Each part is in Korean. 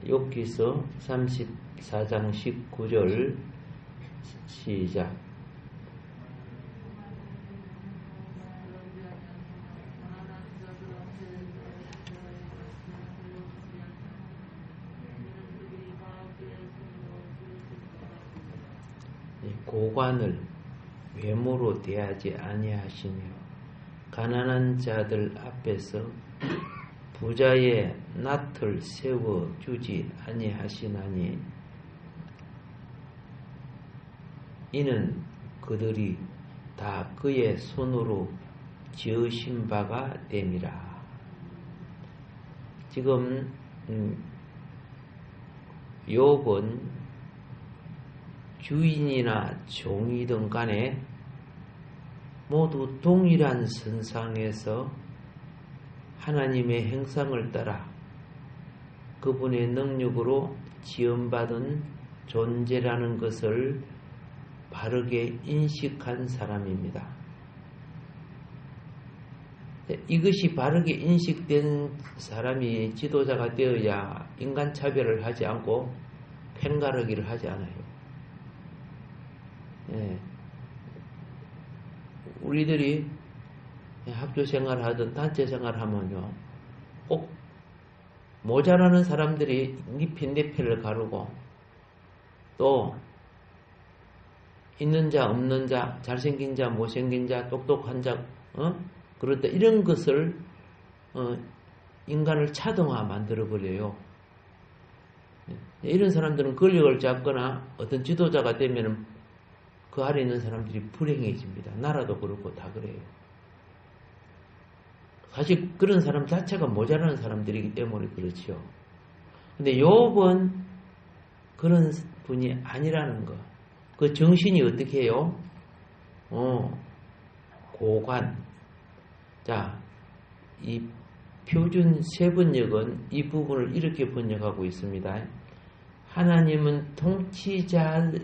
욥기서 34장 19절 시작. 고관을 외모로 대하지 아니하시며 가난한 자들 앞에서 부자의 낯을 세워주지 아니하시나니 이는 그들이 다 그의 손으로 지으신 바가 됨이라. 지금 욥은 주인이나 종이든 간에 모두 동일한 선상에서 하나님의 형상을 따라 그분의 능력으로 지음받은 존재라는 것을 바르게 인식한 사람입니다. 이것이 바르게 인식된 사람이 지도자가 되어야 인간 차별을 하지 않고 펜가르기를 하지 않아요. 우리들이 학교 생활을 하든 단체 생활을 하면요, 꼭 모자라는 사람들이 잎인 내패를 가르고 또 있는 자 없는 자, 잘생긴 자 못생긴 자, 똑똑한 자, 그런데 이런 것을 인간을 차등화 만들어버려요. 이런 사람들은 권력을 잡거나 어떤 지도자가 되면 그 아래 있는 사람들이 불행해집니다. 나라도 그렇고 다 그래요. 사실 그런 사람 자체가 모자라는 사람들이기 때문에 그렇죠. 근데 욥은 그런 분이 아니라는 거. 그 정신이 어떻게 해요? 고관. 자, 이 표준 세번역은 이 부분을 이렇게 번역하고 있습니다. 하나님은 통치자의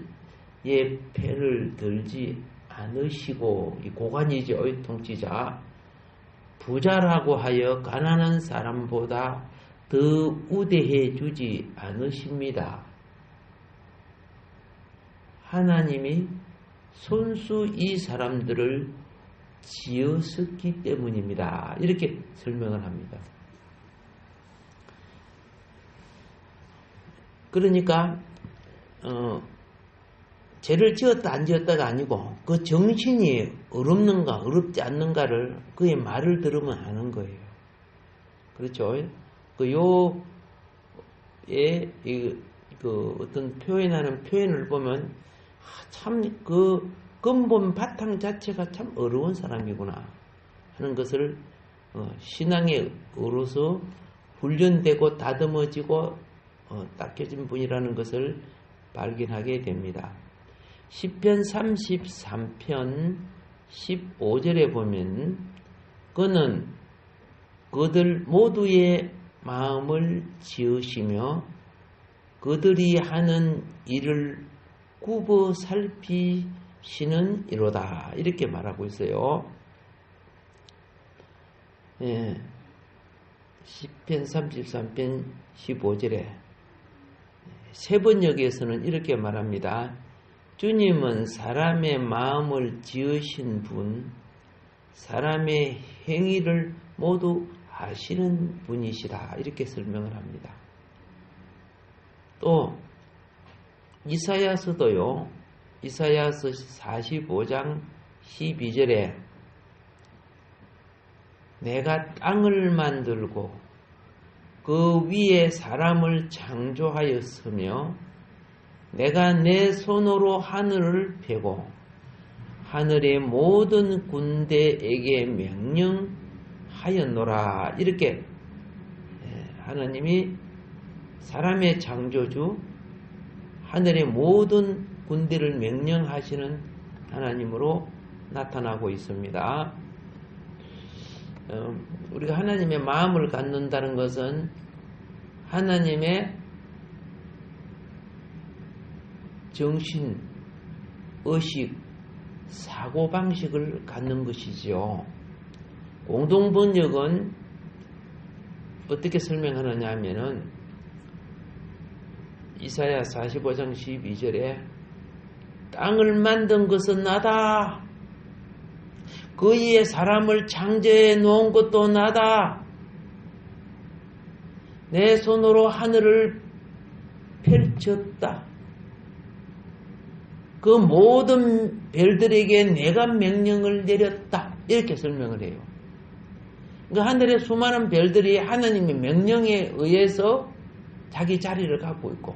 패를 들지 않으시고, 이 고관이죠, 통치자. 부자라고 하여 가난한 사람보다 더 우대해 주지 않으십니다. 하나님이 손수 이 사람들을 지었었기 때문입니다. 이렇게 설명을 합니다. 그러니까 죄를 지었다 안 지었다가 아니고 그 정신이 어렵는가 어렵지 않는가를 그의 말을 들으면 아는 거예요. 그렇죠? 그 욥의 그 어떤 표현하는 표현을 보면 참 그 근본 바탕 자체가 참 어려운 사람이구나 하는 것을 신앙에 어로서 훈련되고 다듬어지고 닦여진 분이라는 것을 발견하게 됩니다. 시편 33편 15절에 보면 그는 그들 모두의 마음을 지으시며 그들이 하는 일을 굽어 살피시는 이로다. 이렇게 말하고 있어요. 시편 33편 15절에 세번역에서는 이렇게 말합니다. 주님은 사람의 마음을 지으신 분, 사람의 행위를 모두 아시는 분이시다. 이렇게 설명을 합니다. 또 이사야서도요. 이사야서 45장 12절에 내가 땅을 만들고 그 위에 사람을 창조하였으며 내가 내 손으로 하늘을 펴고 하늘의 모든 군대에게 명령하였노라. 이렇게 하나님이 사람의 창조주, 하늘의 모든 군대를 명령하시는 하나님으로 나타나고 있습니다. 우리가 하나님의 마음을 갖는다는 것은 하나님의 정신, 의식, 사고방식을 갖는 것이지요. 공동번역은 어떻게 설명하느냐 하면은 이사야 45장 12절에 땅을 만든 것은 나다. 그 위에 사람을 창조해 놓은 것도 나다. 내 손으로 하늘을 펼쳤다. 그 모든 별들에게 내가 명령을 내렸다. 이렇게 설명을 해요. 그 하늘의 수많은 별들이 하나님의 명령에 의해서 자기 자리를 갖고 있고,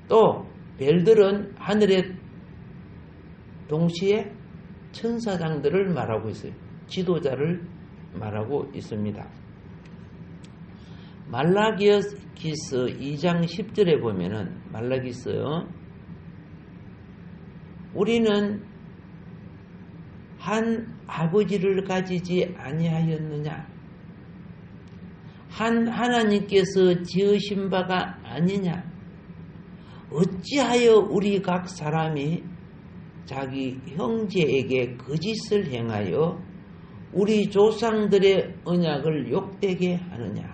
또 별들은 하늘에 동시에 천사장들을 말하고 있어요. 지도자를 말하고 있습니다. 말라기서 2장 10절에 보면은, 말라기서 우리는 한 아버지를 가지지 아니하였느냐? 한 하나님께서 지으신 바가 아니냐? 어찌하여 우리 각 사람이 자기 형제에게 거짓을 행하여 우리 조상들의 언약을 욕되게 하느냐?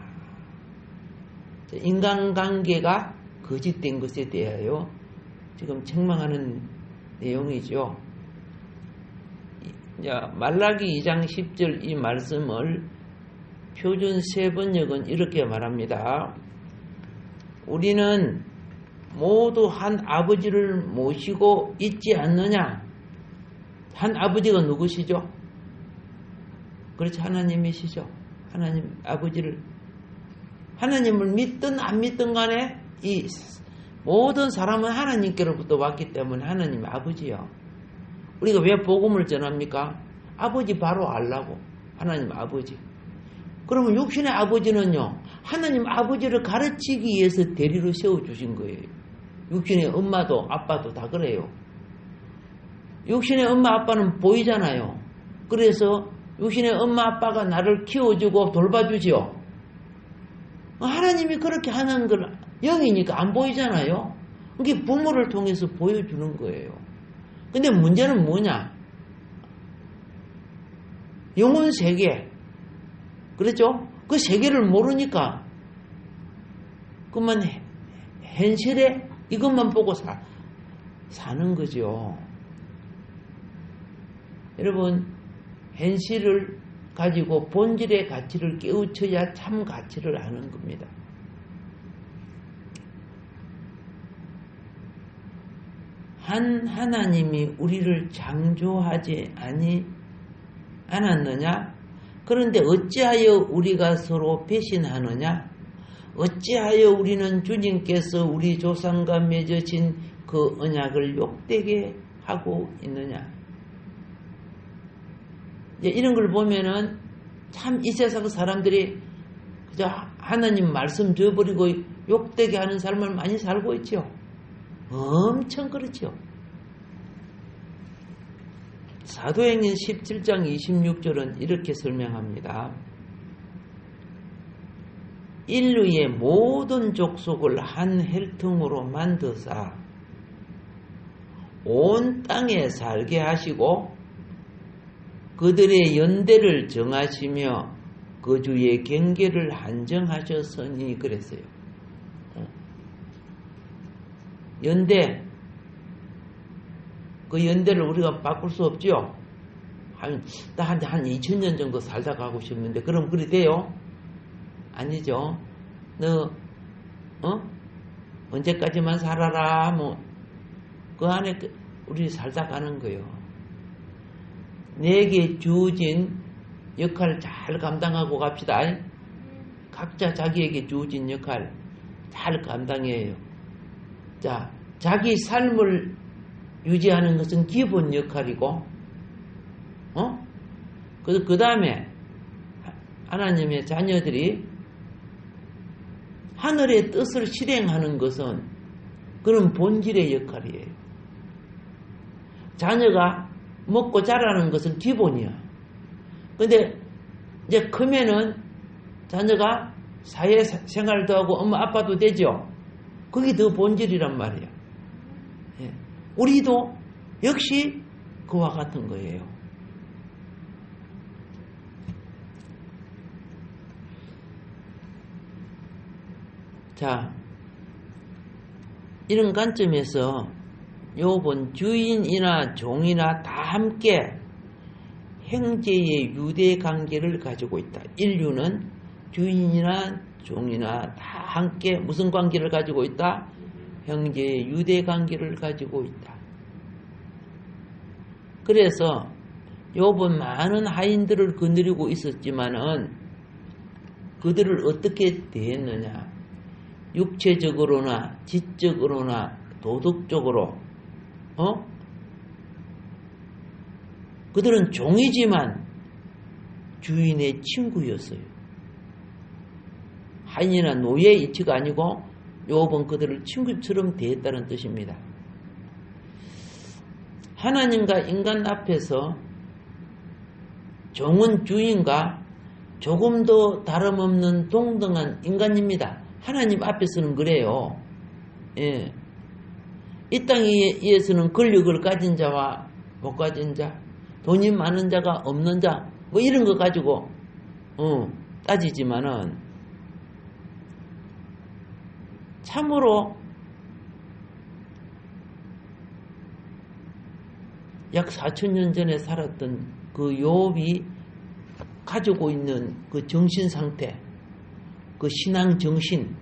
인간관계가 거짓된 것에 대하여 지금 책망하는 내용이죠. 말라기 2장 10절 이 말씀을 표준 세번역은 이렇게 말합니다. 우리는 모두 한 아버지를 모시고 있지 않느냐? 한 아버지가 누구시죠? 그렇지, 하나님이시죠. 하나님 아버지를, 하나님을 믿든 안 믿든 간에 이 모든 사람은 하나님께로부터 왔기 때문에 하나님 아버지요. 우리가 왜 복음을 전합니까? 아버지 바로 알라고. 하나님 아버지. 그러면 육신의 아버지는요, 하나님 아버지를 가르치기 위해서 대리로 세워주신 거예요. 육신의 엄마도 아빠도 다 그래요. 육신의 엄마 아빠는 보이잖아요. 그래서 육신의 엄마 아빠가 나를 키워주고 돌봐주지요. 하나님이 그렇게 하는 걸 영이니까 안 보이잖아요. 그게 부모를 통해서 보여주는 거예요. 근데 문제는 뭐냐? 영혼 세계. 그렇죠? 그 세계를 모르니까 그만 현실에 이것만 보고 사는 거죠. 여러분, 현실을 가지고 본질의 가치를 깨우쳐야 참 가치를 아는 겁니다. 한 하나님이 우리를 창조하지 않았느냐? 그런데 어찌하여 우리가 서로 배신하느냐? 어찌하여 우리는 주님께서 우리 조상과 맺으신 그 언약을 욕되게 하고 있느냐? 이제 이런 걸 보면은 참 이 세상 사람들이 그저 하나님 말씀 저버리고 욕되게 하는 삶을 많이 살고 있죠. 엄청 그렇죠. 사도행전 17장 26절은 이렇게 설명합니다. 인류의 모든 족속을 한 혈통으로 만드사 온 땅에 살게 하시고 그들의 연대를 정하시며 그 주의 경계를 한정하셨으니 그랬어요. 연대, 그 연대를 우리가 바꿀 수 없죠. 한 2000년 정도 살다 가고 싶는데 그럼 그리 돼요? 아니죠. 너 언제까지만 살아라 그 안에 우리 살다 가는 거예요. 내게 주어진 역할을 잘 감당하고 갑시다. 각자 자기에게 주어진 역할 잘 감당해요. 자, 자기 삶을 유지하는 것은 기본 역할이고, 그 다음에 하나님의 자녀들이 하늘의 뜻을 실행하는 것은 그런 본질의 역할이에요. 자녀가 먹고 자라는 것은 기본이야. 근데 이제 크면은 자녀가 사회생활도 하고 엄마 아빠도 되죠. 그게 더 본질이란 말이야. 예. 우리도 역시 그와 같은 거예요. 자, 이런 관점에서 욥은 주인이나 종이나 다 함께 형제의 유대 관계를 가지고 있다. 인류는 주인이나 종이나 다 함께 무슨 관계를 가지고 있다? 형제의 유대 관계를 가지고 있다. 그래서 욥은 많은 하인들을 거느리고 있었지만은 그들을 어떻게 대했느냐? 육체적으로나 지적으로나 도덕적으로 그들은 종이지만 주인의 친구였어요. 하인이나 노예의 이치가 아니고 욥은 그들을 친구처럼 대했다는 뜻입니다. 하나님과 인간 앞에서 종은 주인과 조금도 다름없는 동등한 인간입니다. 하나님 앞에서는 그래요. 예. 이 땅에서는 권력을 가진 자와 못 가진 자, 돈이 많은 자가 없는 자, 뭐 이런 거 가지고 따지지만은 참으로 약 4,000년 전에 살았던 그 욥이 가지고 있는 그 정신 상태, 그 신앙 정신,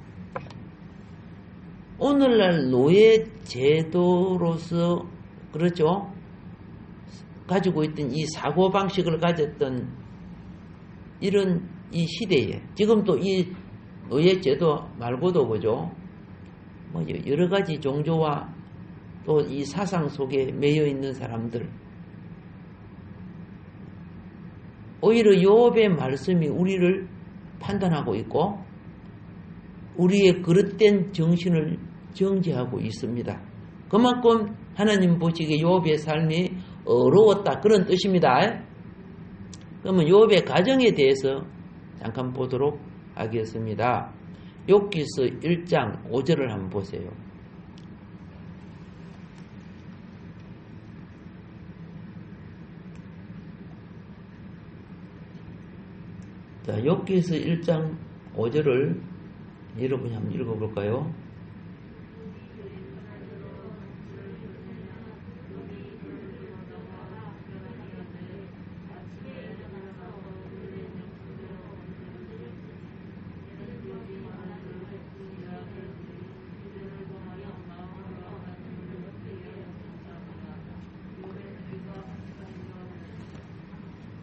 오늘날 노예 제도로서 그렇죠? 가지고 있던 이 사고 방식을 가졌던 이런 이 시대에 지금 또 이 노예 제도 말고도 보죠. 뭐 여러 가지 종교와 또 이 사상 속에 매여 있는 사람들, 오히려 욥의 말씀이 우리를 판단하고 있고 우리의 그릇된 정신을 정지하고 있습니다. 그만큼 하나님 보시기에 욥의 삶이 어려웠다 그런 뜻입니다. 그러면 욥의 가정에 대해서 잠깐 보도록 하겠습니다. 욥기서 1장 5절을 한번 보세요. 자, 욥기서 1장 5절을 여러분이 한번 읽어볼까요?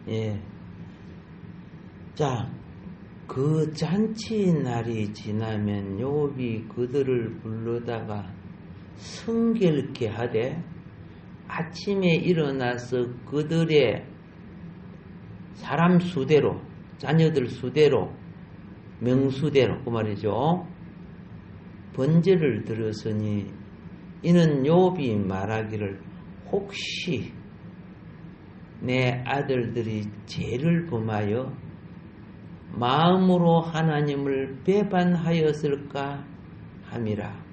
예. 자, 그 잔치 날이 지나면 욥이 그들을 불러다가 성결케 하되 아침에 일어나서 그들의 사람 수대로, 자녀들 수대로, 명수대로 그 말이죠. 번제를 들었으니 이는 욥이 말하기를 혹시 내 아들들이 죄를 범하여 마음으로 하나님을 배반하였을까 함이라.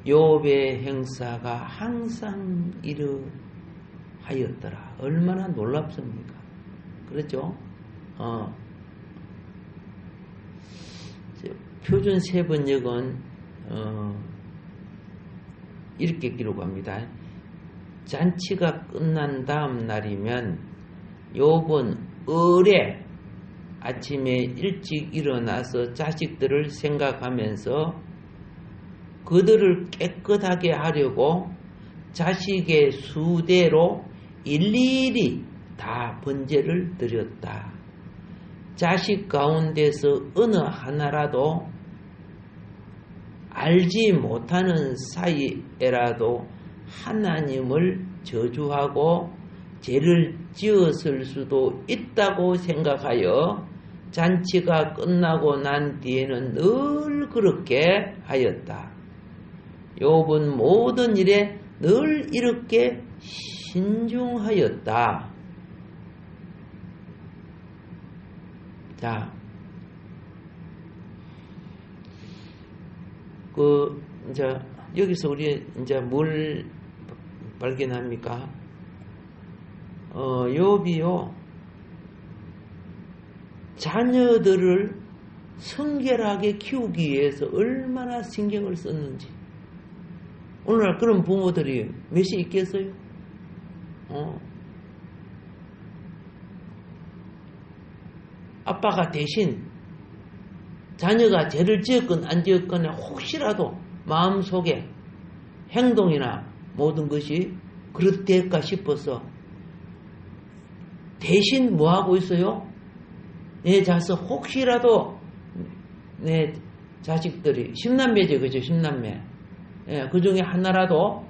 욥의 행사가 항상 이러하였더라. 얼마나 놀랍습니까? 그렇죠? 표준 세번역은 이렇게 기록합니다. 잔치가 끝난 다음 날이면 욥은 을에 아침에 일찍 일어나서 자식들을 생각하면서 그들을 깨끗하게 하려고 자식의 수대로 일일이 다 번제를 드렸다. 자식 가운데서 어느 하나라도 알지 못하는 사이에라도 하나님을 저주하고 죄를 지었을 수도 있다고 생각하여 잔치가 끝나고 난 뒤에는 늘 그렇게 하였다. 욥은 모든 일에 늘 이렇게 신중하였다. 자, 이제 여기서 우리 이제 뭘 발견합니까? 욥이요, 자녀들을 성결하게 키우기 위해서 얼마나 신경을 썼는지. 오늘날 그런 부모들이 몇이 있겠어요? 아빠가 대신 자녀가 죄를 지었건 안 지었건 혹시라도 마음속에 행동이나 모든 것이 그렇될까 싶어서 대신 뭐 하고 있어요? 내 자식 혹시라도 내 자식들이 10남매죠, 그죠? 10남매. 예, 그 중에 하나라도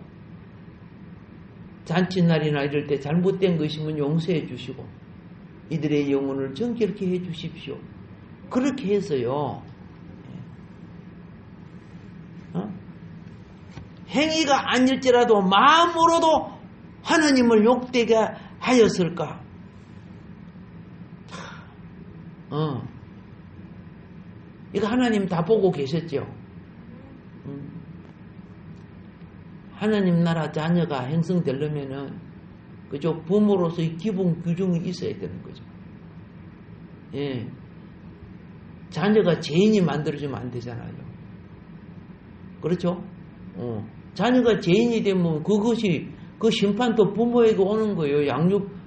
잔칫날이나 이럴 때 잘못된 것이면 용서해 주시고 이들의 영혼을 정결케 해 주십시오. 그렇게 해서요. 행위가 아닐지라도 마음으로도 하나님을 욕되게 하였을까? 이거 하나님 다 보고 계셨죠? 하나님 나라 자녀가 형성되려면은 그죠? 부모로서의 기본 규정이 있어야 되는 거죠. 예. 자녀가 죄인이 만들어주면 안 되잖아요. 그렇죠? 자녀가 죄인이 되면 그것이 그 심판도 부모에게 오는 거예요.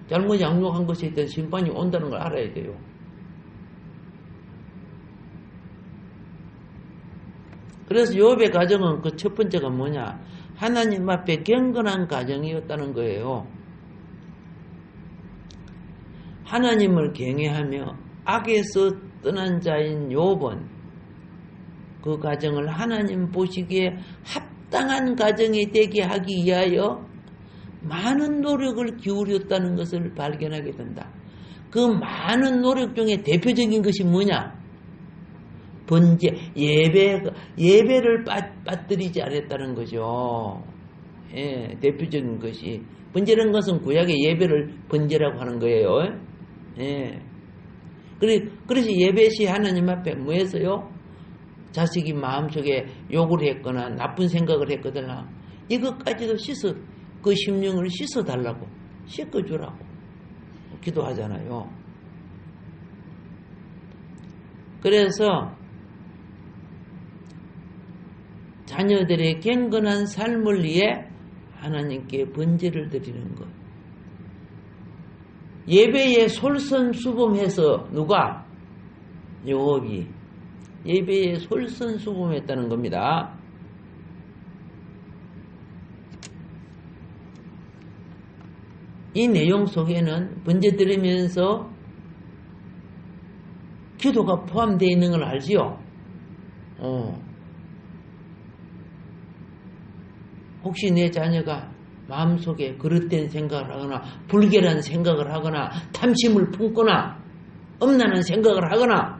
잘못 양육한 것에 대한 심판이 온다는 걸 알아야 돼요. 그래서 욥의 가정은 그 첫 번째가 뭐냐? 하나님 앞에 경건한 가정이었다는 거예요. 하나님을 경외하며 악에서 떠난 자인 욥은 그 가정을 하나님 보시기에 합당한 가정이 되게 하기 위하여 많은 노력을 기울였다는 것을 발견하게 된다. 그 많은 노력 중에 대표적인 것이 뭐냐? 번제, 예배를 빠뜨리지 않았다는 거죠. 예, 대표적인 것이. 번제라는 것은 구약의 예배를 번제라고 하는 거예요. 예. 그래서 예배 시 하나님 앞에 뭐 했어요? 자식이 마음속에 욕을 했거나 나쁜 생각을 했거나 이것까지도 그 심령을 씻어달라고, 씻어주라고 기도하잖아요. 그래서 자녀들의 경건한 삶을 위해 하나님께 번제를 드리는 것. 예배에 솔선수범해서 누가? 욥이 예배에 솔선수범했다는 겁니다. 이 내용 속에는 번제 드리면서 기도가 포함되어 있는 걸 알지요? 혹시 내 자녀가 마음속에 그릇된 생각을 하거나 불결한 생각을 하거나 탐심을 품거나 엄난한 생각을 하거나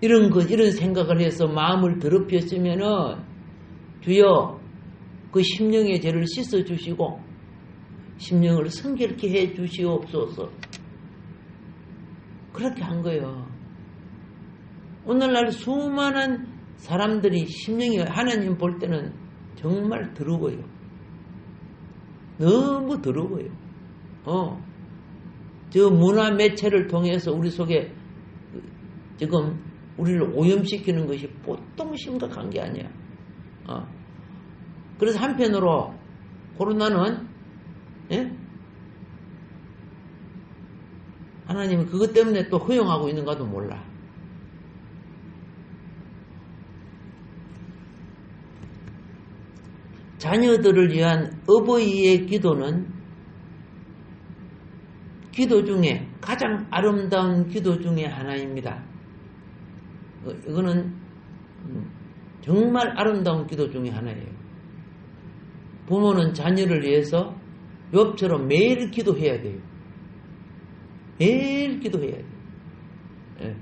이런 생각을 해서 마음을 더럽혔으면은 주여 그 심령의 죄를 씻어주시고 심령을 성결케 해 주시옵소서. 그렇게 한 거예요. 오늘날 수많은 사람들이 심령이 하나님 볼 때는 정말 더러워요. 너무 더러워요. 저 문화 매체를 통해서 우리 속에 지금 우리를 오염시키는 것이 보통 심각한 게 아니야. 그래서 한편으로 코로나는 하나님이 그것 때문에 또 허용하고 있는가도 몰라. 자녀들을 위한 어버이의 기도는 기도 중에 가장 아름다운 기도 중에 하나입니다. 이거는 정말 아름다운 기도 중에 하나예요. 부모는 자녀를 위해서 욥처럼 매일 기도해야 돼요. 매일 기도해야 돼요. 예.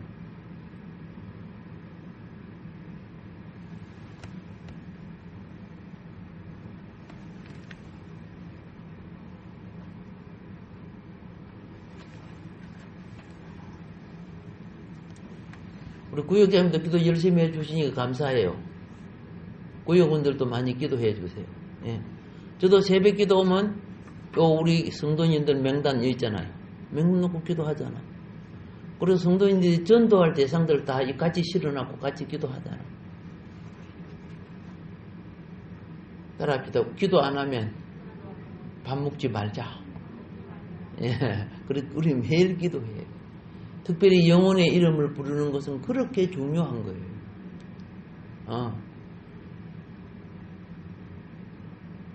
우리 구역장님도 기도 열심히 해주시니까 감사해요. 구역원들도 많이 기도해 주세요. 예. 저도 새벽 기도 오면 우리 성도님들 명단 여기 있잖아요. 명단 놓고 기도하잖아. 그래서 성도님들이 전도할 대상들 다 같이 실어놓고 같이 기도하잖아. 따라합시다. 기도 안 하면 밥 먹지 말자. 예, 그래 우리 매일 기도해요. 특별히 영혼의 이름을 부르는 것은 그렇게 중요한 거예요.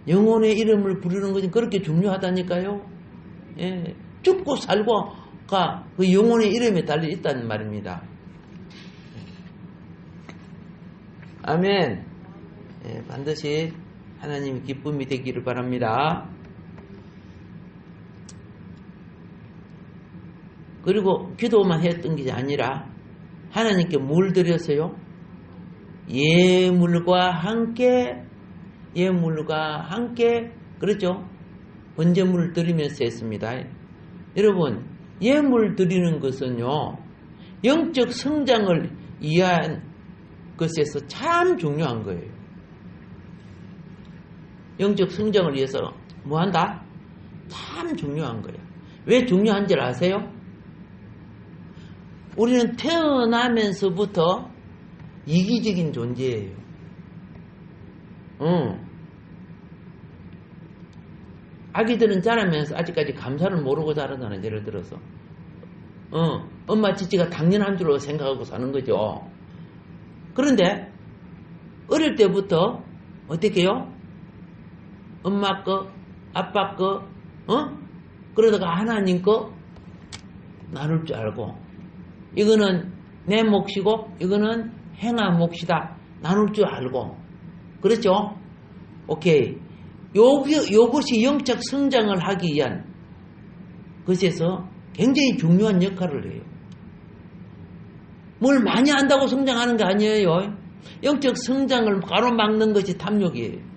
영혼의 이름을 부르는 것은 그렇게 중요하다니까요. 예, 죽고 살고가 그 영혼의 이름에 달려 있다는 말입니다. 아멘. 예, 반드시 하나님의 기쁨이 되기를 바랍니다. 그리고 기도만 했던 게 아니라 하나님께 뭘 드렸어요? 예물과 함께 그렇죠? 번제물을 드리면서 했습니다. 여러분, 예물 드리는 것은요, 영적 성장을 위한 것에서 참 중요한 거예요. 영적 성장을 위해서 뭐 한다? 참 중요한 거예요. 왜 중요한지를 아세요? 우리는 태어나면서부터 이기적인 존재예요. 아기들은 자라면서 아직까지 감사를 모르고 자라잖아요. 예를 들어서 엄마 찌찌가 당연한 줄로 생각하고 사는 거죠. 그런데 어릴 때부터 어떻게 해요? 엄마 거, 아빠 거, 그러다가 하나님 거 나눌 줄 알고, 이거는 내 몫이고 이거는 행한 몫이다 나눌 줄 알고, 그렇죠? 오케이. 요것이 영적 성장을 하기 위한 것에서 굉장히 중요한 역할을 해요. 뭘 많이 안다고 성장하는 게 아니에요. 영적 성장을 가로막는 것이 탐욕이에요.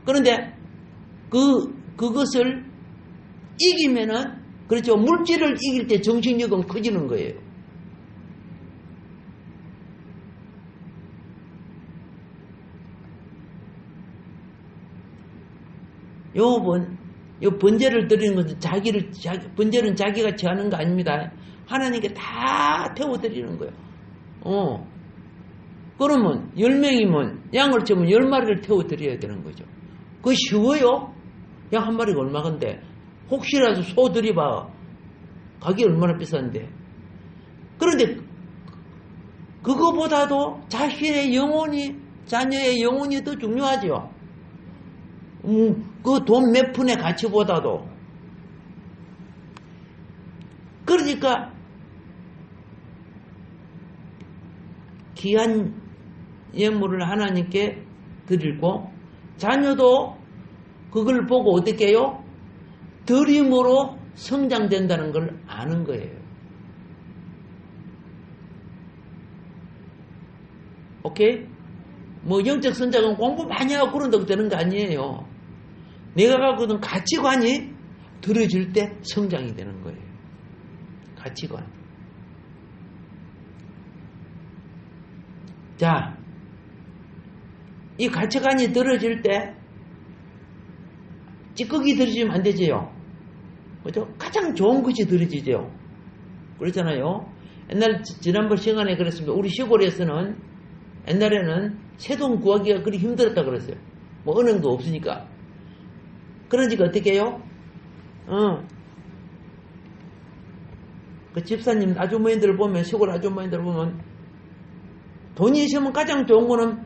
그런데 그것을 이기면은, 그렇죠, 물질을 이길 때 정신력은 커지는 거예요. 요 번제를 드리는 것은 번제는 자기가 취하는 거 아닙니다. 하나님께 다 태워드리는 거예요. 그러면 10명이면 양을 치면 10마리를 태워드려야 되는 거죠. 그거 쉬워요? 양 한 마리가 얼마건데? 혹시라도 소 들이봐. 가격이 얼마나 비싼데. 그런데 그거보다도 자신의 영혼이, 자녀의 영혼이 더 중요하죠. 그 돈 몇 푼의 가치보다도. 그러니까 귀한 예물을 하나님께 드리고, 자녀도 그걸 보고 어떻게 해요? 드림으로 성장된다는 걸 아는 거예요. 오케이? 뭐 영적 성장은 공부 많이 하고 그런다고 되는 거 아니에요. 내가 갖고 있는 가치관이 들어질 때 성장이 되는 거예요. 가치관. 자, 이 가치관이 들어질 때 찌꺼기 들어지면 안 되지요. 그죠? 가장 좋은 것이 들어지죠. 그렇잖아요. 옛날 지난번 시간에 그랬습니다. 우리 시골에서는 옛날에는 새돈 구하기가 그리 힘들었다 그랬어요. 뭐 은행도 없으니까. 그러니까 어떻게 해요? 그 집사님 아주머니들 보면, 시골 아주머니들 보면 돈이 있으면 가장 좋은 거는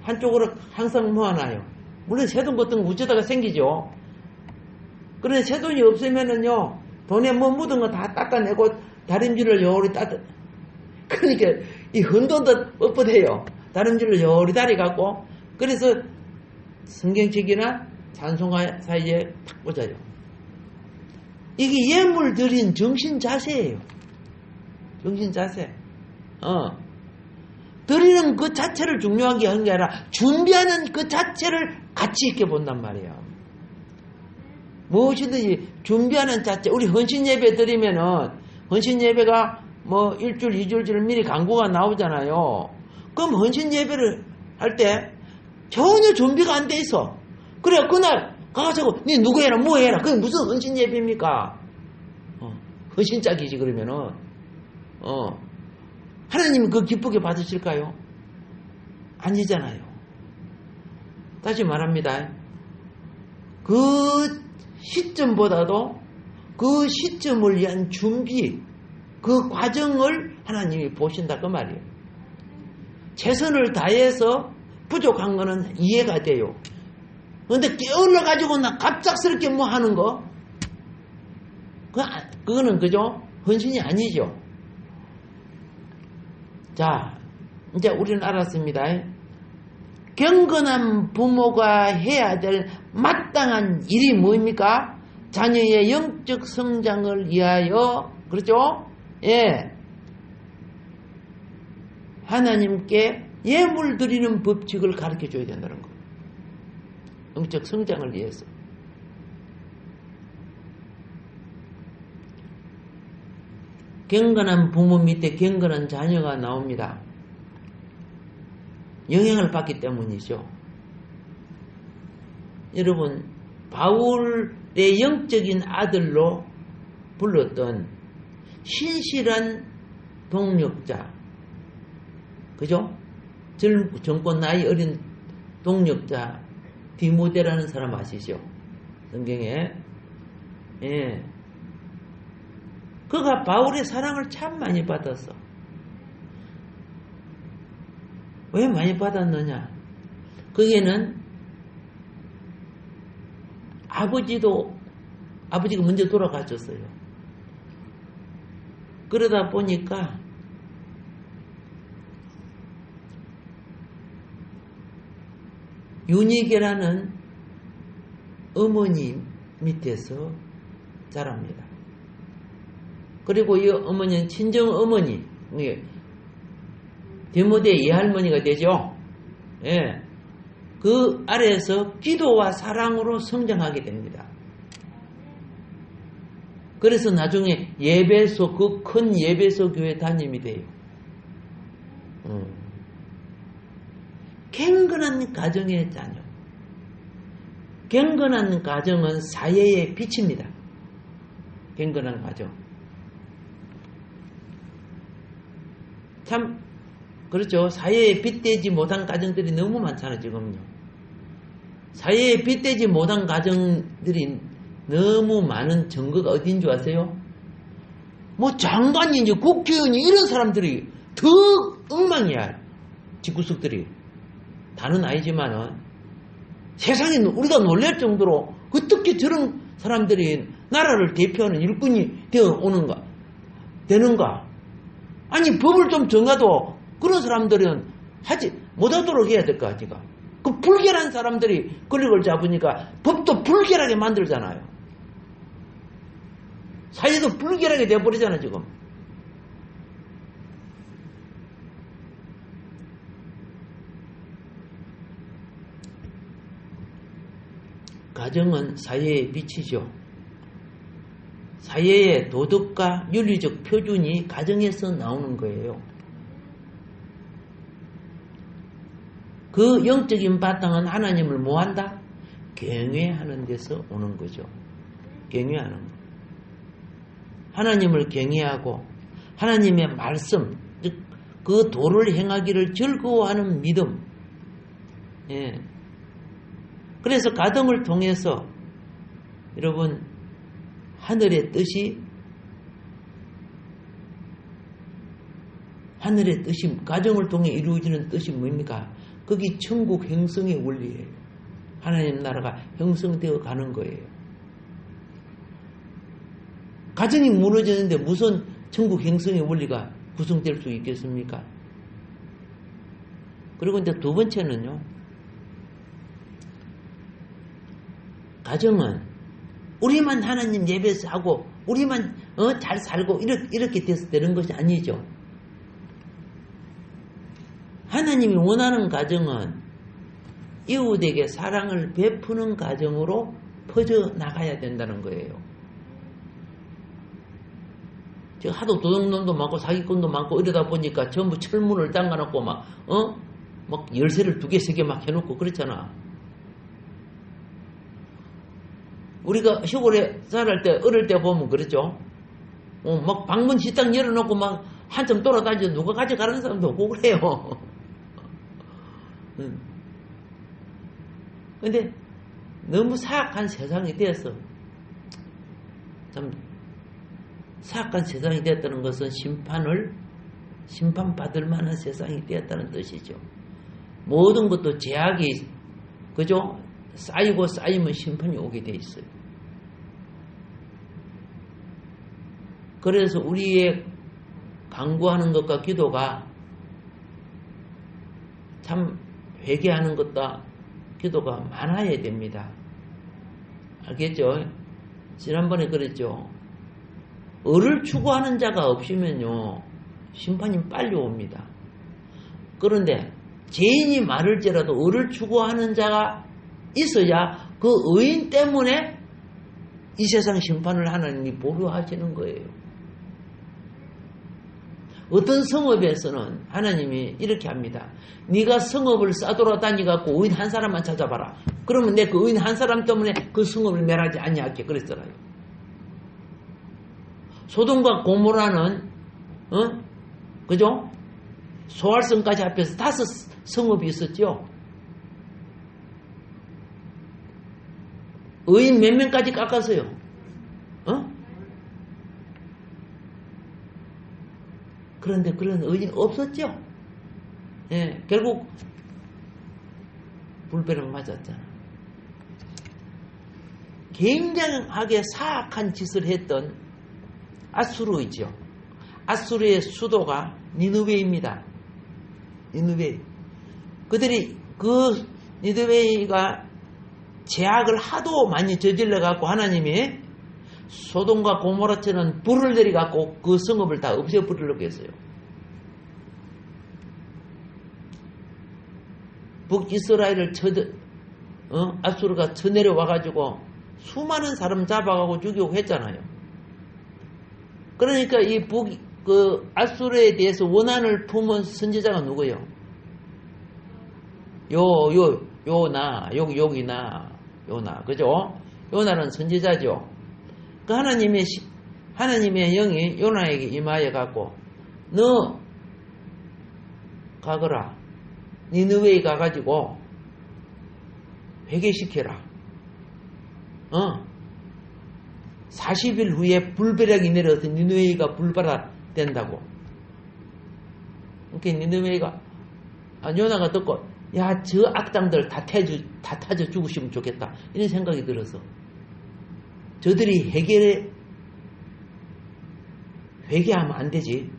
한쪽으로 항상 모아놔요. 물론 새돈 같은 거 우쩌다가 생기죠. 그런데 새돈이 없으면은요, 돈에 뭐 묻은 거 다 닦아내고 다림질을 요리 그러니까 이 헌돈도 뻣뻣해요. 다림질을 요리 다리갖고. 그래서 성경책이나 찬송가 사이에 탁 꽂아요. 이게 예물 드린 정신 자세예요. 정신 자세. 드리는 그 자체를 중요하게 하는 게 아니라 준비하는 그 자체를 가치 있게 본단 말이에요. 무엇이든지 준비하는 자체. 우리 헌신 예배 드리면은 헌신 예배가 뭐 1줄 2줄 미리 광고가 나오잖아요. 그럼 헌신 예배를 할 때 전혀 준비가 안 돼 있어. 그래 그날 가가지고 니 누구 해라 뭐 해라. 그게 무슨 헌신 예배입니까? 헌신짝이지. 그러면은 하나님은 그거 기쁘게 받으실까요? 아니잖아요. 다시 말합니다. 그 시점보다도 그 시점을 위한 준비, 그 과정을 하나님이 보신다 그 말이에요. 최선을 다해서 부족한 거는 이해가 돼요. 그런데 게을러 가지고 나 갑작스럽게 뭐 하는 거, 그거는 그죠? 헌신이 아니죠. 자, 이제 우리는 알았습니다. 경건한 부모가 해야 될 마땅한 일이 뭐입니까? 자녀의 영적 성장을 위하여, 그렇죠? 예. 하나님께 예물 드리는 법칙을 가르쳐 줘야 된다는 거예요. 영적 성장을 위해서. 경건한 부모 밑에 경건한 자녀가 나옵니다. 영향을 받기 때문이죠. 여러분, 바울의 영적인 아들로 불렀던 신실한 동력자, 그죠? 젊고 나이 어린 동력자 디모데라는 사람 아시죠? 성경에. 예. 그가 바울의 사랑을 참 많이 받았어. 왜 많이 받았느냐? 거기에는 아버지가 먼저 돌아가셨어요. 그러다 보니까 유니게라는 어머니 밑에서 자랍니다. 그리고 이 어머니는 친정 어머니, 디모데의 예할머니가 되죠. 예. 그 아래에서 기도와 사랑으로 성장하게 됩니다. 그래서 나중에 예배소, 그 큰 예배소 교회 담임이 돼요. 경건한 가정의 자녀. 경건한 가정은 사회의 빛입니다. 경건한 가정. 참 그렇죠. 사회에 빗대지 못한 가정들이 너무 많잖아요. 지금요. 사회에 빗대지 못한 가정들이 너무 많은 증거가 어딘 줄 아세요? 뭐 장관이 이제 국회의원이 이런 사람들이 더 엉망이야. 집구석들이. 다는 아니지만은 세상에 우리가 놀랄 정도로 어떻게 저런 사람들이 나라를 대표하는 일꾼이 되어 오는가, 되는가? 아니, 법을 좀 정해도 그런 사람들은 하지 못하도록 해야 될 거 아니가. 그 불결한 사람들이 권력을 잡으니까 법도 불결하게 만들잖아요. 사회도 불결하게 돼버리잖아, 지금. 가정은 사회의 빛이죠. 사회의 도덕과 윤리적 표준이 가정에서 나오는 거예요. 그 영적인 바탕은 하나님을 뭐한다? 경외하는 데서 오는 거죠. 경외하는 거. 하나님을 경외하고 하나님의 말씀, 즉 그 도를 행하기를 즐거워하는 믿음. 예. 그래서 가정을 통해서 여러분 하늘의 뜻이 가정을 통해 이루어지는 뜻이 뭡니까? 거기 천국 형성의 원리예요. 하나님 나라가 형성되어 가는 거예요. 가정이 무너졌는데 무슨 천국 형성의 원리가 구성될 수 있겠습니까? 그리고 이제 두 번째는요. 가정은 우리만 하나님 예배에서 하고 우리만 잘 살고 이렇게 돼서 되는 것이 아니죠. 하나님이 원하는 가정은 이웃에게 사랑을 베푸는 가정으로 퍼져나가야 된다는 거예요. 제가 하도 도둑놈도 많고 사기꾼도 많고 이러다 보니까 전부 철문을 잠가놓고 막 열쇠를 2개, 3개 막 해놓고 그렇잖아. 우리가 시골에 살할 때, 어릴 때 보면 그렇죠. 막 방문 식당 열어놓고 막 한참 돌아다니면서 누가 가져가는 사람도 없고 그래요. 근데 너무 사악한 세상이 되었어. 참 사악한 세상이 되었다는 것은 심판받을 만한 세상이 되었다는 뜻이죠. 모든 것도 제약이, 그죠? 쌓이고 쌓이면 심판이 오게 돼 있어요. 그래서 우리의 간구하는 것과 기도가 참 회개하는 것과 기도가 많아야 됩니다. 알겠죠? 지난번에 그랬죠. 을을 추구하는 자가 없으면요, 심판이 빨리 옵니다. 그런데 죄인이 많을지라도 을을 추구하는 자가 있어야 그 의인 때문에 이 세상 심판을 하나님이 보류하시는 거예요. 어떤 성읍에서는 하나님이 이렇게 합니다. 네가 성읍을 싸돌아다니갖고 의인 한 사람만 찾아봐라. 그러면 내 그 의인 한 사람 때문에 그 성읍을 멸하지 아니할게. 그랬잖아요. 소돔과 고모라는 그죠? 소활성까지 합해서 5 성읍이 있었죠. 의인 몇 명까지 깎았어요? 그런데 그런 의인 없었죠. 예, 결국 불벼락 맞았잖아. 굉장하게 사악한 짓을 했던 아수르이죠. 아수르의 수도가 니느웨입니다. 니느웨. 그들이 그 니느웨가 죄악을 하도 많이 저질러 갖고 하나님이 소돔과 고모라처럼 불을 내려 갖고 그 성읍을 다 없애버리려고 했어요. 북이스라엘을 아수르가 쳐내려와 가지고 수많은 사람 잡아가고 죽이고 했잖아요. 그러니까 이 아수르에 대해서 원한을 품은 선지자가 누구예요? 요나, 요나, 그죠? 요나는 선지자죠. 그 하나님의 영이 요나에게 임하여 갖고, 너 가거라. 니느웨에 가가지고 회개시켜라. 40일 후에 불벼락이 내려서 니느웨가 불바다 된다고. 그러니까 니느웨가 요나가 듣고, 야, 저 악당들 다 타져 죽으시면 좋겠다. 이런 생각이 들어서 저들이 회개하면 안 되지.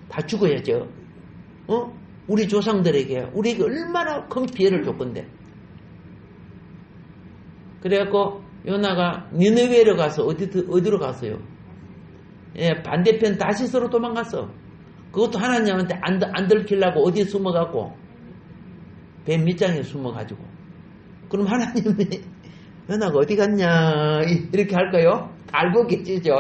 다 죽어야죠. 우리 조상들에게 우리가 얼마나 큰 피해를 줬건데. 그래갖고 요나가 니느웨로 가서 어디로 갔어요? 예, 반대편 다시스로 도망갔어. 그것도 하나님한테 안 들키려고 어디에 숨어갖고 배 밑장에 숨어가지고. 그럼 하나님이 요나가 어디 갔냐 이렇게 할까요? 알고겠지죠.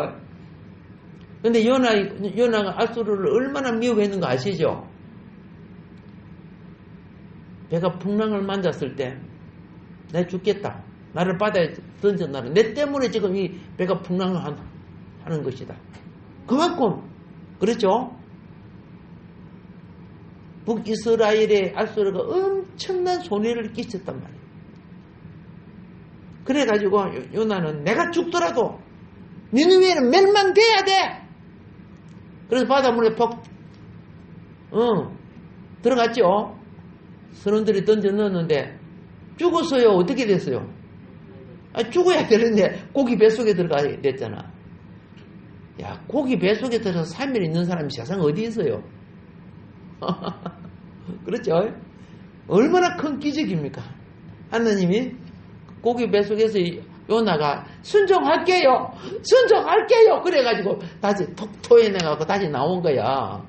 근데 요나가 아수르를 얼마나 미워했는 거 아시죠? 배가 풍랑을 만졌을 때 나 죽겠다. 나를 바다에 던져놔라. 내 때문에 지금 이 배가 풍랑을 하는 것이다. 그만큼 그렇죠? 북이스라엘의 아수르가 엄청난 손해를 끼쳤단 말이에요. 그래가지고 요나는 내가 죽더라도 니느웨는 멸망돼야 돼. 그래서 바닷물에 들어갔죠. 선원들이 던져 넣었는데 죽었어요. 어떻게 됐어요? 죽어야 되는데 고기 뱃속에 들어가야 됐잖아. 야, 고기 뱃속에 들어서 3일 있는 사람이 세상에 어디 있어요? 그렇죠? 얼마나 큰 기적입니까? 하나님이 고기 뱃속에서 요나가 순종할게요. 그래가지고 다시 톡 토해내가지고 다시 나온 거야.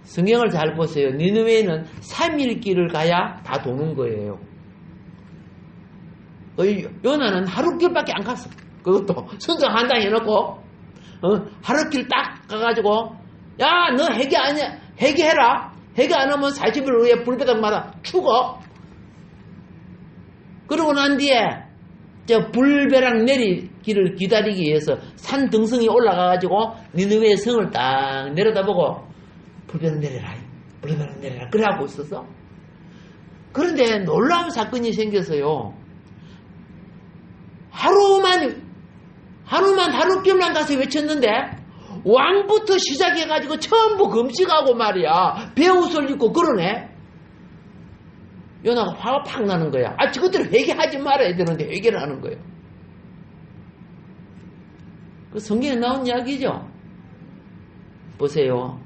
성경을 잘 보세요. 니느웨는 3일 길을 가야 다 도는 거예요. 요나는 하루 길밖에 안 갔어. 그것도 순종한다 해놓고 하루 길 딱 가가지고 야, 너 회개해라. 회개 안 하면 40일 후에 불벼락마다 죽어. 그러고 난 뒤에 저 불벼락 내리기를 기다리기 위해서 산 등성이 올라가가지고 니느웨의 성을 딱 내려다보고 불벼락 내려라. 그래 하고 있었어. 그런데 놀라운 사건이 생겼어요. 하룻밤만 가서 외쳤는데 왕부터 시작해가지고 전부 금식하고 말이야. 배옷을 입고 그러네. 요나가 화가 팍 나는 거야. 저것들은 회개하지 말아야 되는데 회개를 하는 거예요. 그 성경에 나온 이야기죠. 보세요.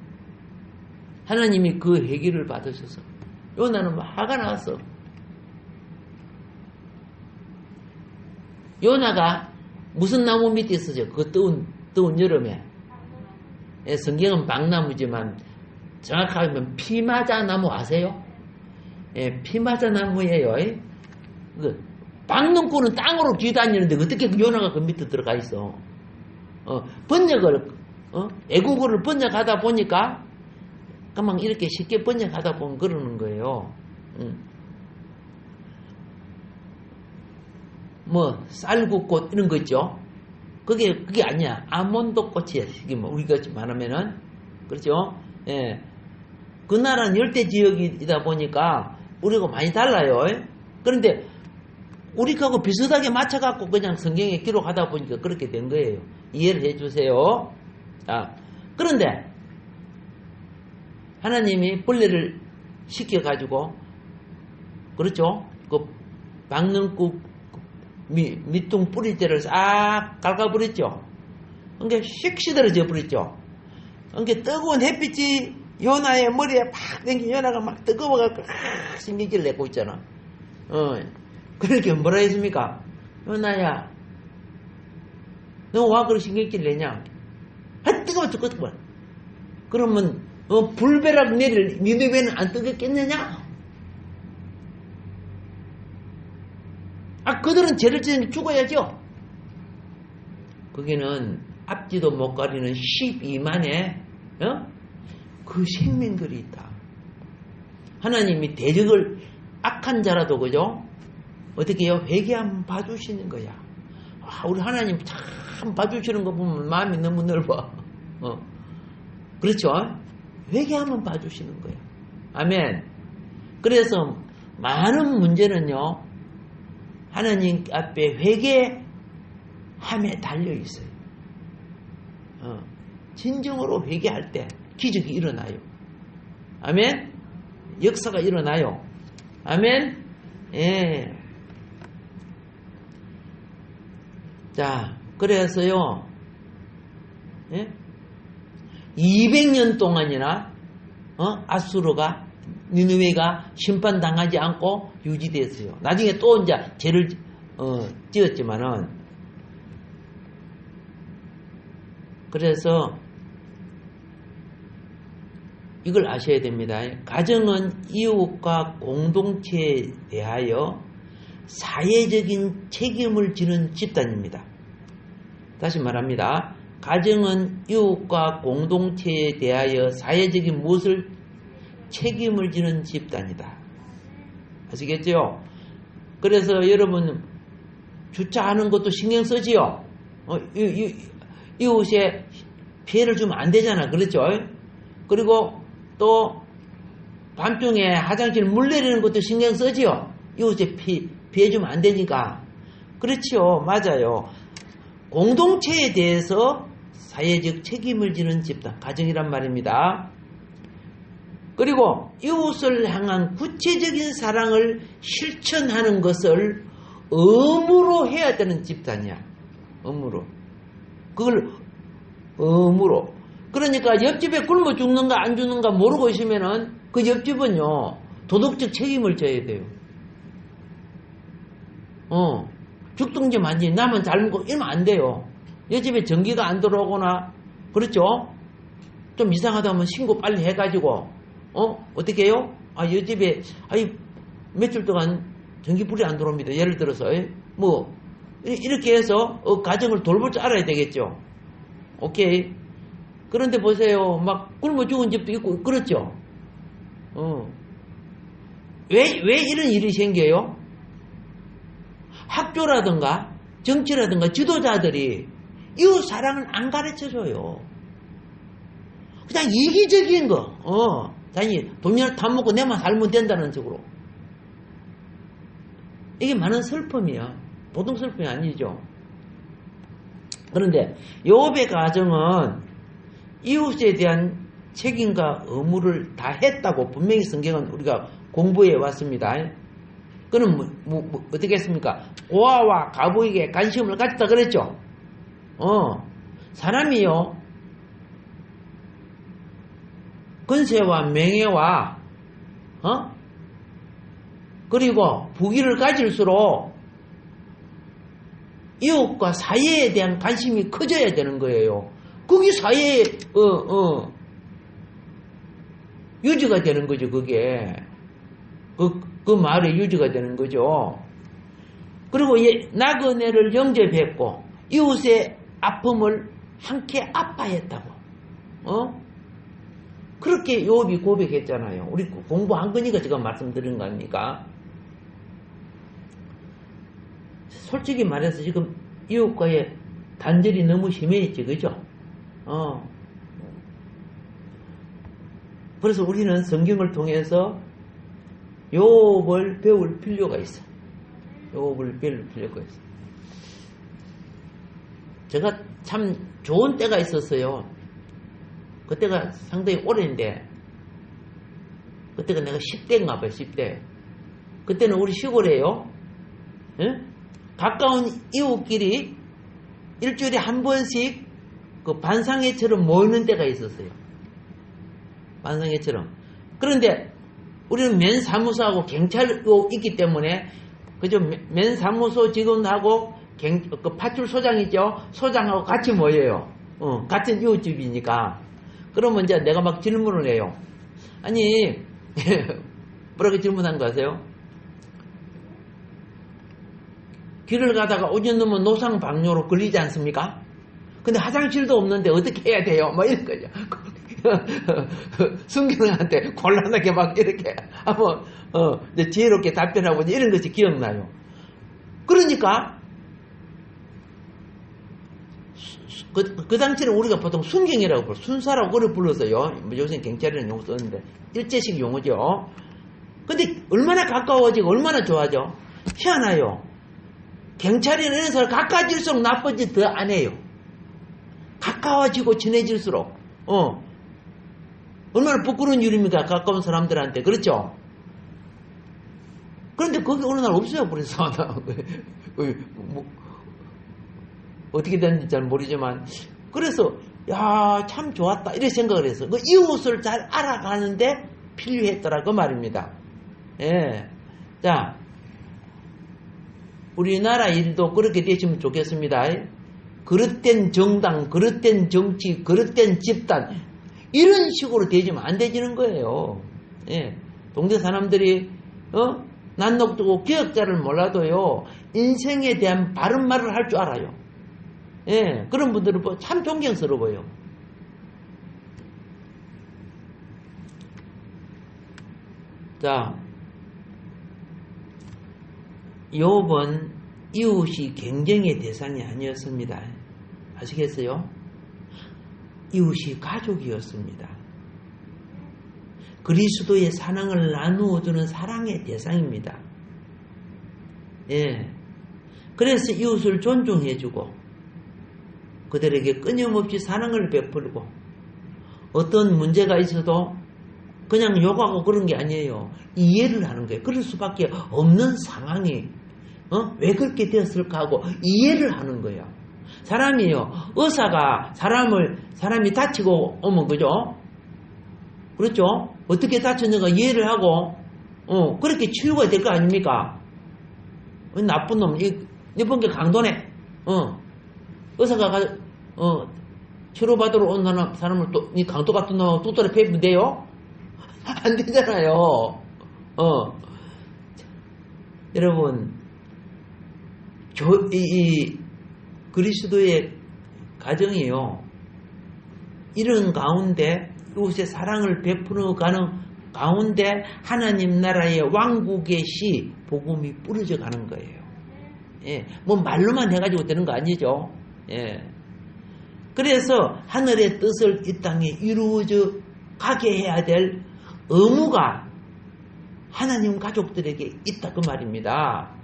하나님이 그 회개를 받으셔서 요나는 막 화가 나왔어. 요나가 무슨 나무 밑에 있었죠? 그 뜨거운 여름에. 성경은 박나무지만 정확하게 보면 피마자 나무 아세요? 피마자 나무예요. 그 박능꾼은 땅으로 기다니는데 어떻게 요나가 그 밑에 들어가 있어? 애국어를 번역하다 보니까 그만 이렇게 쉽게 번역하다 보면 그러는 거예요. 쌀국꽃 이런 거 있죠. 그게 아니야. 아몬드 꽃이야. 이게 우리가 말하면은 그렇죠. 예. 그 나라는 열대 지역이다 보니까 우리가 많이 달라요. 그런데 우리하고 비슷하게 맞춰갖고 그냥 성경에 기록하다 보니까 그렇게 된 거예요. 이해를 해주세요. 자, 그런데 하나님이 벌레를 시켜가지고 그렇죠. 그 박능국 밑둥 뿌리째를 싹 갉아버렸죠. 그러니까 휙 시들어져 버렸죠. 그러니까 뜨거운 햇빛이 요나의 머리에 팍 땡기 요나가 막 뜨거워갖고 신경질 내고 있잖아. 그러니까 뭐라 했습니까? 요나야, 너 와 그렇게 신경질 내냐? 뜨거워 죽겠구만. 그러면 불벼락 내릴 니네배는 안 뜨겁겠느냐? 그들은 죄를 지으니 죽어야죠. 거기는 앞지도 못 가리는 12만의 그 생명들이 있다. 하나님이 대적을 악한 자라도 그죠? 어떻게 해요? 회개하면 봐주시는 거야. 우리 하나님 참 봐주시는 거 보면 마음이 너무 넓어. 그렇죠? 회개하면 봐주시는 거야. 아멘. 그래서 많은 문제는요, 하나님 앞에 회개함에 달려 있어요. 진정으로 회개할 때 기적이 일어나요. 아멘. 역사가 일어나요. 아멘. 예. 자, 그래서요, 예? 200년 동안이나 아수르가 니느웨가 심판당하지 않고 유지됐어요. 나중에 또 이제 죄를 지었지만은, 그래서 이걸 아셔야 됩니다. 가정은 이웃과 공동체에 대하여 사회적인 책임을 지는 집단입니다. 다시 말합니다. 가정은 이웃과 공동체에 대하여 사회적인 무엇을 책임을 지는 집단이다. 아시겠죠? 그래서 여러분 주차하는 것도 신경 쓰지요. 이웃에 피해를 주면 안 되잖아. 그렇죠? 그리고 또 밤중에 화장실 물 내리는 것도 신경 쓰지요. 이웃에 피해 주면 안 되니까. 그렇죠. 맞아요. 공동체에 대해서 사회적 책임을 지는 집단, 가정이란 말입니다. 그리고 이웃을 향한 구체적인 사랑을 실천하는 것을 의무로 해야 되는 집단이야. 의무로. 그걸 의무로. 그러니까 옆집에 굶어 죽는가 안 죽는가 모르고 있으면은 그 옆집은요, 도덕적 책임을 져야 돼요. 죽든지 만지 나만 잘 먹고 이러면 안 돼요. 옆집에 전기가 안 들어오거나, 그렇죠? 좀 이상하다 하면 신고 빨리 해가지고, 어떻게 해요? 옆집에, 며칠 동안 전기불이 안 들어옵니다. 예를 들어서, 이렇게 해서, 가정을 돌볼 줄 알아야 되겠죠. 오케이. 그런데 보세요. 막 굶어 죽은 집도 있고, 그렇죠? 왜 이런 일이 생겨요? 학교라든가, 정치라든가, 지도자들이 이웃 사랑을 안 가르쳐줘요. 그냥 이기적인 거, 단지 돈이나 다 먹고 내만 살면 된다는 식으로. 이게 많은 슬픔이야. 보통 슬픔이 아니죠. 그런데 욥의 가정은 이웃에 대한 책임과 의무를 다 했다고 분명히 성경은 우리가 공부해 왔습니다. 그는 어떻게 했습니까? 고아와 과부에게 관심을 가졌다 그랬죠. 사람이요, 권세와 명예와 그리고 부귀를 가질수록 이웃과 사회에 대한 관심이 커져야 되는 거예요. 그게 사회의 유지가 되는 거죠. 그게 그 마을의 유지가 되는 거죠. 그리고 나그네를 영접했고 이웃의 아픔을 함께 아파했다고. 그렇게 욥이 고백했잖아요. 우리 공부한 거니까 제가 말씀드린 거 아닙니까? 솔직히 말해서 지금 이웃과의 단절이 너무 심해졌지, 그죠? 그래서 우리는 성경을 통해서 욥을 배울 필요가 있어. 욥을 배울 필요가 있어. 제가 참 좋은 때가 있었어요. 그때가 상당히 오래인데, 그때가 내가 10대인가 봐요, 10대. 그때는 우리 시골에요. 응? 가까운 이웃끼리 일주일에 한 번씩 그 반상회처럼 모이는 때가 있었어요. 반상회처럼. 그런데 우리는 면사무소하고 경찰도 있기 때문에, 그죠? 면사무소 직원하고 그 파출소장 있죠? 소장하고 같이 모여요. 같은 이웃집이니까. 그러면 이제 내가 막 질문을 해요. 아니, 뭐라고 질문한 거 아세요? 길을 가다가 오줌 누면 노상방뇨로 걸리지 않습니까? 근데 화장실도 없는데 어떻게 해야 돼요? 뭐 이런 거죠. 순경한테 곤란하게 막 이렇게 한번 지혜롭게 답변하고 이런 것이 기억나요. 그러니까 그 당시에는 우리가 보통 순경이라고 불러, 순사라고 그래 불렀어요. 요새는 경찰이라는 용어 썼는데 일제식 용어죠. 근데 얼마나 가까워지고 얼마나 좋아져? 희한해요. 경찰이나 이런 사람 가까워질수록 나빠지 더 안 해요. 가까워지고 친해질수록 얼마나 부끄러운 일입니까? 가까운 사람들한테. 그렇죠? 그런데 거기 어느 날 없어요. 그래서 어떻게 됐는지 잘 모르지만, 그래서 야, 참 좋았다 이렇게 생각을 해서 그 이웃을 잘 알아가는데 필요했더라 그 말입니다. 예. 자, 우리나라 일도 그렇게 되시면 좋겠습니다. 그릇된 정당, 그릇된 정치, 그릇된 집단, 이런 식으로 되지면 안 되지는 거예요. 예. 동네 사람들이 난녹두고 기억자를 몰라도요, 인생에 대한 바른 말을 할 줄 알아요. 예. 그런 분들은 참 존경스러워요. 자, 욥은 이웃이 경쟁의 대상이 아니었습니다. 아시겠어요? 이웃이 가족이었습니다. 그리스도의 사랑을 나누어주는 사랑의 대상입니다. 예. 그래서 이웃을 존중해주고 그들에게 끊임없이 사랑을 베풀고 어떤 문제가 있어도 그냥 욕하고 그런 게 아니에요. 이해를 하는 거예요. 그럴 수밖에 없는 상황이 왜 그렇게 되었을까 하고 이해를 하는 거예요. 사람이요, 의사가 사람이 다치고 오면, 그죠? 그렇죠? 어떻게 다쳤는가 이해를 하고 그렇게 치유가 될 거 아닙니까? 나쁜 놈, 이번 게 강도네. 의사가 치료받으러 온 사람을 또 이 강도 같은 놈 뚝뚝이 패면 돼요? 안 되잖아요. 여러분, 이 그리스도의 가정이요, 이런 가운데 이웃의 사랑을 베풀어 가는 가운데 하나님 나라의 왕국의 씨 복음이 뿌려져 가는 거예요. 예, 뭐 말로만 해가지고 되는 거 아니죠. 예. 그래서 하늘의 뜻을 이 땅에 이루어져 가게 해야 될 의무가 하나님 가족들에게 있다 그 말입니다.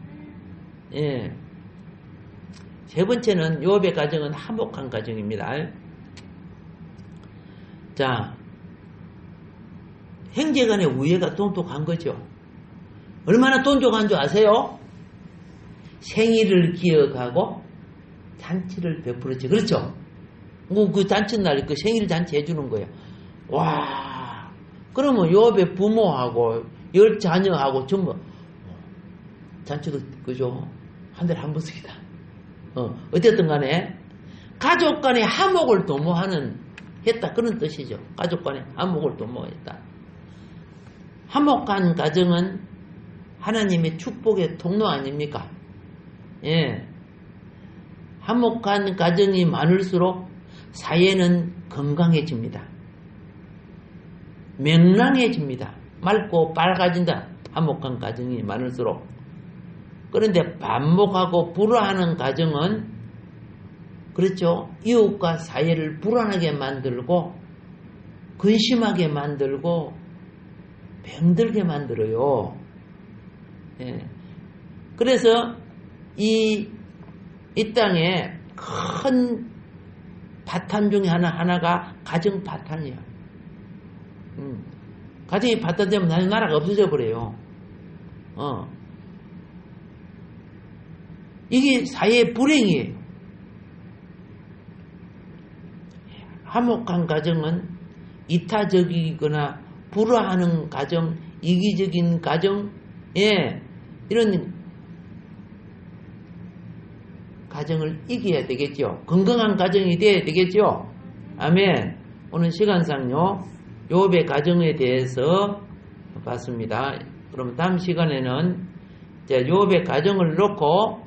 예. 세 번째는 요업의 가정은 화목한 가정입니다. 자, 형제간의 우애가 돈독한 거죠. 얼마나 돈독한 줄 아세요? 생일을 기억하고 잔치를 베풀었지. 그렇죠? 그 잔치날 그 생일 잔치 해주는 거예요. 와, 그러면 요업의 부모하고 열 자녀하고 전부 잔치도 그죠? 한 달에 한 번씩이다. 어쨌든 간에 가족 간의 화목을 도모하는 했다 그런 뜻이죠. 가족 간의 화목을 도모했다. 화목한 가정은 하나님의 축복의 통로 아닙니까? 예. 화목한 가정이 많을수록 사회는 건강해집니다. 명랑해집니다. 맑고 밝아진다. 화목한 가정이 많을수록. 그런데 반목하고 불화하는 가정은 그렇죠. 이웃과 사회를 불안하게 만들고 근심하게 만들고 병들게 만들어요. 예. 그래서 이 땅에 큰 파탄 중에 하나가 가정 파탄이야. 가정이 파탄되면 나중에 나라가 없어져 버려요. 이게 사회의 불행이에요. 화목한 가정은 이타적이거나 불화하는 가정, 이기적인 가정, 예, 이런 가정을 이겨야 되겠죠. 건강한 가정이 돼야 되겠죠. 아멘. 오늘 시간상요 요업의 가정에 대해서 봤습니다. 그럼 다음 시간에는 이제 요업의 가정을 놓고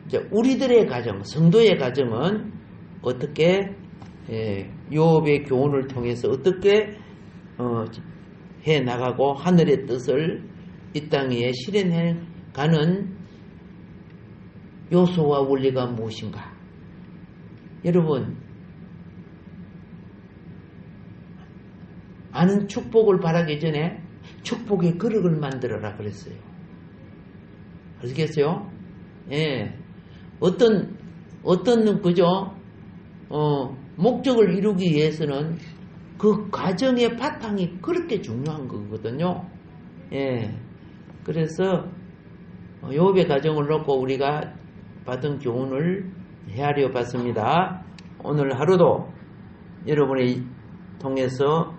이제 우리들의 가정, 성도의 가정은 어떻게 요업의 교훈을 통해서 어떻게 해 나가고 하늘의 뜻을 이 땅 위에 실현해 가는 요소와 원리가 무엇인가? 여러분, 아는 축복을 바라기 전에 축복의 그릇을 만들어라 그랬어요. 아시겠어요? 예. 어떤 그죠? 목적을 이루기 위해서는 그 과정의 바탕이 그렇게 중요한 거거든요. 예. 그래서 요업의 가정을 놓고 우리가 받은 교훈을 헤아려 봤습니다. 오늘 하루도 여러분이 통해서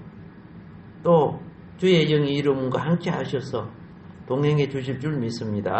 또 주의 영의 이름과 함께 하셔서 동행해 주실 줄 믿습니다.